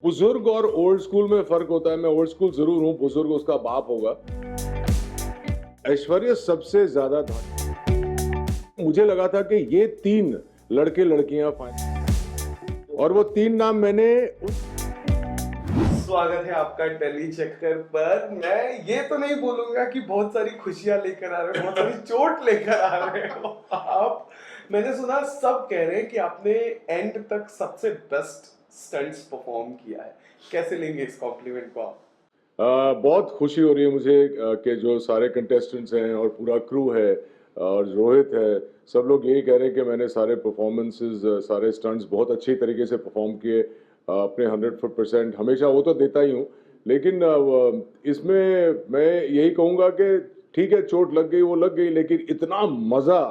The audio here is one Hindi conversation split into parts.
बुजुर्ग और ओल्ड स्कूल में फर्क होता है। मैं ओल्ड स्कूल जरूर हूँ, बुजुर्ग उसका बाप होगा। ऐश्वर्या सबसे ज्यादा था। मुझे लगा था कि ये 3 लड़के लड़कियां फाइनल, और वो 3 नाम मैंने स्वागत है आपका टेली चक्कर पर। मैं ये तो नहीं बोलूंगा कि बहुत सारी खुशियां लेकर आ रहे हो, बहुत सारी चोट लेकर आ रहे हो आप। मैंने सुना सब कह रहे हैं कि आपने एंड तक सबसे बेस्ट स्टंट्स परफॉर्म किया है। कैसे लेंगे इस कॉम्प्लीमेंट को आप? बहुत खुशी हो रही है मुझे कि जो सारे कंटेस्टेंट्स हैं और पूरा क्रू है और रोहित है, सब लोग यही कह रहे हैं कि मैंने सारे परफॉर्मेंसेस, सारे स्टंट्स बहुत अच्छी तरीके से परफॉर्म किए। अपने 100% हमेशा वो तो देता ही हूँ, लेकिन इसमें मैं यही कहूँगा कि ठीक है, चोट लग गई वो लग गई, लेकिन इतना मज़ा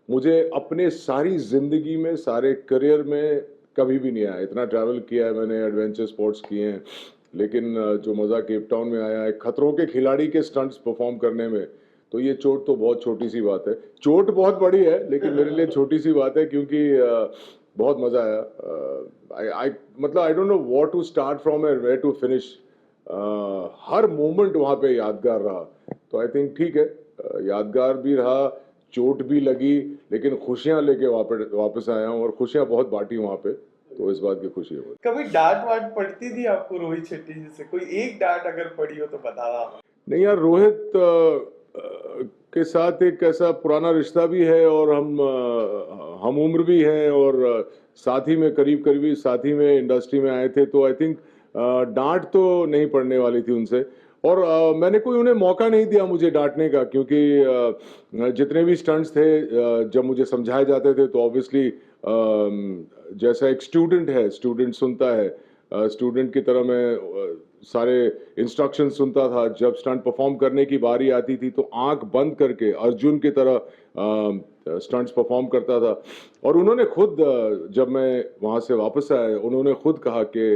मुझे अपने सारी ज़िंदगी में, सारे करियर में कभी भी नहीं आया। इतना ट्रैवल किया है मैंने, एडवेंचर स्पोर्ट्स किए हैं, लेकिन जो मज़ा केप टाउन में आया है खतरों के खिलाड़ी के स्टंट्स परफॉर्म करने में, तो ये चोट तो बहुत छोटी सी बात है। चोट बहुत बड़ी है लेकिन मेरे लिए छोटी सी बात है, क्योंकि बहुत मज़ा आया। आई मतलब I don't know what to start from and where to finish. हर मोमेंट वहाँ पे यादगार रहा, तो आई थिंक ठीक है, यादगार भी रहा, चोट भी लगी, लेकिन खुशियाँ लेके वापस आया हूँ, और खुशियाँ बहुत बांटी वहाँ पे, तो इस बात की खुशी है। कभी डांट वाट पड़ती थी आपको रोहित शेट्टी जी से? कोई एक डांट अगर पड़ी हो तो बताना। नहीं यार, रोहित के साथ एक ऐसा पुराना रिश्ता भी है, और हम उम्र भी हैं, और साथ ही में करीब करीबी साथ ही में इंडस्ट्री में आए थे, तो आई थिंक डांट तो नहीं पड़ने वाली थी उनसे। और मैंने कोई उन्हें मौका नहीं दिया मुझे डांटने का, क्योंकि जितने भी स्टंट्स थे, जब मुझे समझाए जाते थे तो ऑब्वियसली जैसा एक स्टूडेंट है, स्टूडेंट सुनता है, स्टूडेंट की तरह मैं सारे इंस्ट्रक्शन सुनता था। जब स्टंट परफॉर्म करने की बारी आती थी तो आंख बंद करके अर्जुन की तरह स्टंट्स परफॉर्म करता था। और उन्होंने खुद, जब मैं वहाँ से वापस आया, उन्होंने खुद कहा कि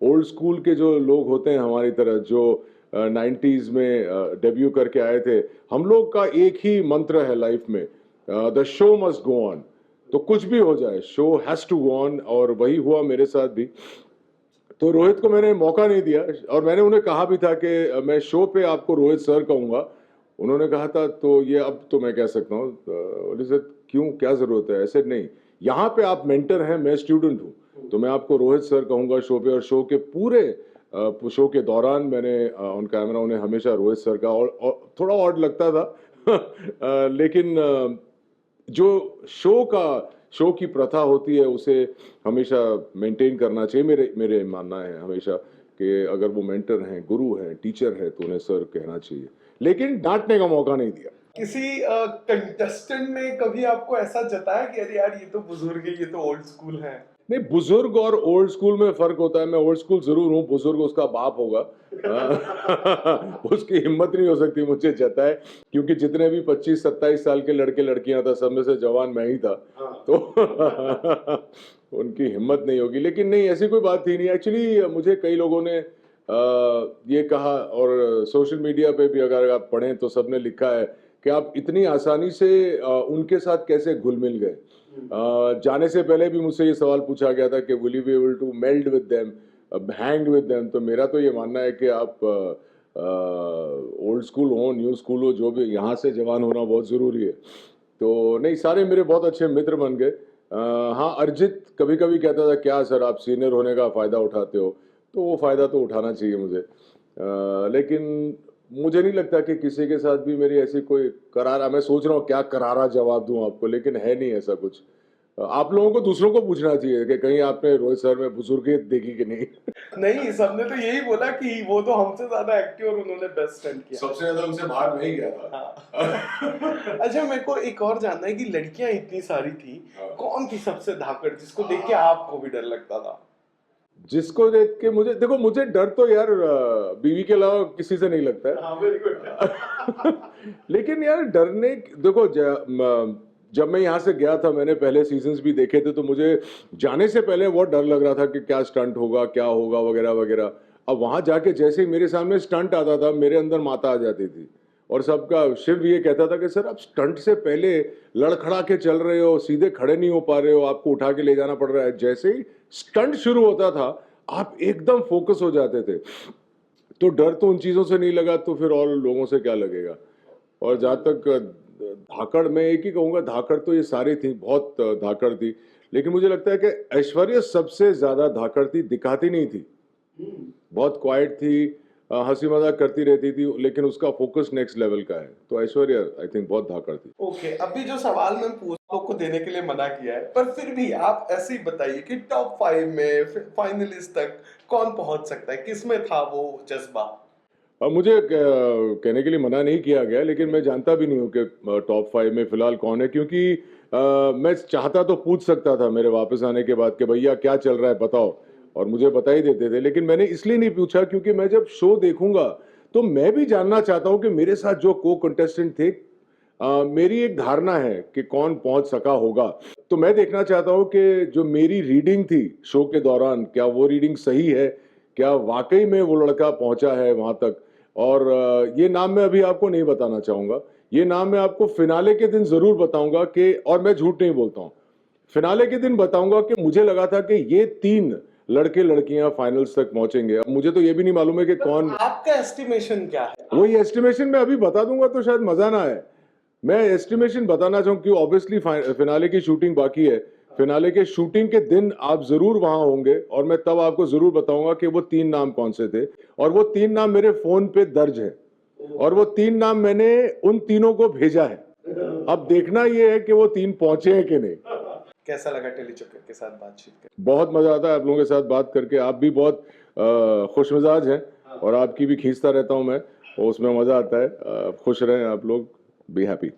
ओल्ड स्कूल के जो लोग होते हैं हमारी तरह, जो 90s में डेब्यू करके आए थे, हम लोग का एक ही मंत्र है लाइफ में, the show must go on. तो कुछ भी हो जाए, show has to go on, और वही हुआ मेरे साथ भी। तो रोहित को मैंने मौका नहीं दिया, और मैंने उन्हें कहा भी था कि मैं शो पे आपको रोहित सर कहूँगा। उन्होंने कहा था तो ये अब तो मैं कह सकता हूँ। क्यों, क्या ज़रूरत है? ऐसे नहीं, यहाँ पे आप मेंटर हैं, मैं स्टूडेंट हूँ, तो मैं आपको रोहित सर कहूँगा शो पे। और शो के पूरे शो के दौरान मैंने ऑन कैमरा उन्हें हमेशा रोहित सर का, और थोड़ा ऑड लगता था लेकिन जो शो की प्रथा होती है उसे हमेशा मेंटेन करना चाहिए। मेरे मेरे मानना है हमेशा कि अगर वो मेंटर हैं, गुरु हैं, टीचर है, तो उन्हें सर कहना चाहिए, लेकिन डांटने का मौका नहीं दिया। किसी कंटेस्टेंट ने कभी आपको ऐसा जताया कि अरे यार ये तो बुजुर्ग है, ये तो ओल्ड स्कूल है? नहीं, बुजुर्ग और ओल्ड स्कूल में फर्क होता है। मैं ओल्ड स्कूल जरूर हूँ, बुजुर्ग उसका बाप होगा। उसकी हिम्मत नहीं हो सकती मुझे जताए, क्योंकि जितने भी 25-27 साल के लड़के लड़कियां था, सब में से जवान मैं ही था, तो उनकी हिम्मत नहीं होगी। लेकिन नहीं, ऐसी कोई बात थी नहीं। एक्चुअली मुझे कई लोगों ने ये कहा, और सोशल मीडिया पे भी अगर आप पढ़ें तो सबने लिखा है कि आप इतनी आसानी से उनके साथ कैसे घुल मिल गए। जाने से पहले भी मुझसे ये सवाल पूछा गया था कि will you be able to melt with them, hang with them. तो मेरा तो ये मानना है कि आप ओल्ड स्कूल हो, न्यू स्कूल हो, जो भी, यहाँ से जवान होना बहुत ज़रूरी है। तो नहीं, सारे मेरे बहुत अच्छे मित्र बन गए। हाँ, अरिजीत कभी कभी कहता था, क्या सर आप सीनियर होने का फ़ायदा उठाते हो? तो वो फ़ायदा तो उठाना चाहिए मुझे, लेकिन मुझे नहीं लगता कि किसी के साथ भी मेरी ऐसी कोई करारा, मैं सोच रहा हूँ क्या करारा जवाब दूं आपको, लेकिन है नहीं ऐसा कुछ। आप लोगों को दूसरों को पूछना चाहिए कि कहीं आपने रोहित सर में बुजुर्गियत देखी कि नहीं। नहीं, सबने तो यही बोला कि वो तो हमसे ज्यादा एक्टिव और उन्होंने बेस्ट स्टंट किया। सबसे ज्यादा उनसे बाहर मैं ही गया था। हाँ। अच्छा, मेरे को एक और जानना है कि लड़कियां इतनी सारी थी, हाँ। कौन थी सबसे धाकड़ जिसको देख के आपको भी डर लगता था? जिसको देख के मुझे, देखो, मुझे डर तो यार बीवी के अलावा किसी से नहीं लगता है। हाँ, वेरी गुड। लेकिन यार डरने, देखो, जब मैं यहाँ से गया था, मैंने पहले सीजन्स भी देखे थे, तो मुझे जाने से पहले बहुत डर लग रहा था कि क्या स्टंट होगा, क्या होगा, वगैरह वगैरह। अब वहां जाके जैसे ही मेरे सामने स्टंट आता था, मेरे अंदर माता आ जाती थी, और सबका शिव ये कहता था कि सर आप स्टंट से पहले लड़खड़ा के चल रहे हो, सीधे खड़े नहीं हो पा रहे हो, आपको उठा के ले जाना पड़ रहा है। जैसे ही स्टंट शुरू होता था, आप एकदम फोकस हो जाते थे। तो डर तो उन चीज़ों से नहीं लगा तो फिर और लोगों से क्या लगेगा। और जहाँ तक धाकड़, मैं एक ही कहूँगा, धाकड़ तो ये सारी थी, बहुत धाकड़ थी, लेकिन मुझे लगता है कि ऐश्वर्या सबसे ज़्यादा धाकड़ थी, दिखाती नहीं थी, बहुत क्वाइट थी, हंसी मजाक करती रहती थी, लेकिन उसका फोकस नेक्स्ट लेवल का है। तो ऐश्वर्या आई थिंक बहुत धाकड़ थी। ओके, अभी जो सवाल मैं पूछता को देने के लिए मना किया है, पर फिर भी आप ऐसे ही बताइए कि टॉप 5 में फाइनलिस्ट तक कौन पहुंच सकता है, किसमें था वो जज्बा? अब मुझे कहने के लिए मना नहीं किया गया, लेकिन मैं जानता भी नहीं हूँ कि टॉप 5 में फिलहाल कौन है, क्योंकि मैं चाहता तो पूछ सकता था मेरे वापस आने के बाद कि भैया क्या चल रहा है बताओ, और मुझे बता ही देते थे, लेकिन मैंने इसलिए नहीं पूछा क्योंकि मैं जब शो देखूंगा तो मैं भी जानना चाहता हूं कि मेरे साथ जो को कंटेस्टेंट थे, मेरी एक धारणा है कि कौन पहुंच सका होगा। तो मैं देखना चाहता हूं कि जो मेरी रीडिंग थी शो के दौरान, क्या वो रीडिंग सही है, क्या वाकई में वो लड़का पहुंचा है वहां तक। और ये नाम मैं अभी आपको नहीं बताना चाहूंगा, ये नाम मैं आपको फिनाले के दिन जरूर बताऊंगा कि, और मैं झूठ नहीं बोलता हूं, फिनाले के दिन बताऊंगा कि मुझे लगा था कि ये 3 लड़के लड़कियां फाइनल्स तक पहुंचेंगे। अब मुझे तो ये भी नहीं मालूम है कि कौन। आपका एस्टिमेशन क्या है? वही एस्टिमेशन मैं अभी बता दूंगा तो शायद मजा ना आए। मैं एस्टिमेशन बताना चाहूँ कि ऑब्वियसली फिनाले की शूटिंग बाकी है, फिनाले के शूटिंग के दिन आप जरूर वहां होंगे और मैं तब आपको जरूर बताऊंगा कि वो 3 नाम कौन से थे, और वो 3 नाम मेरे फोन पे दर्ज है, और वो 3 नाम मैंने उन तीनों को भेजा है। अब देखना ये है कि वो 3 पहुंचे हैं कि नहीं। कैसा लगा टेलीचक्कर के साथ बातचीत कर? बहुत मजा आता है आप लोगों के साथ बात करके, आप भी बहुत खुश मिजाज हैं, और आपकी भी खींचता रहता हूं मैं, और उसमें मजा आता है। खुश रहें आप लोग, बी हैप्पी।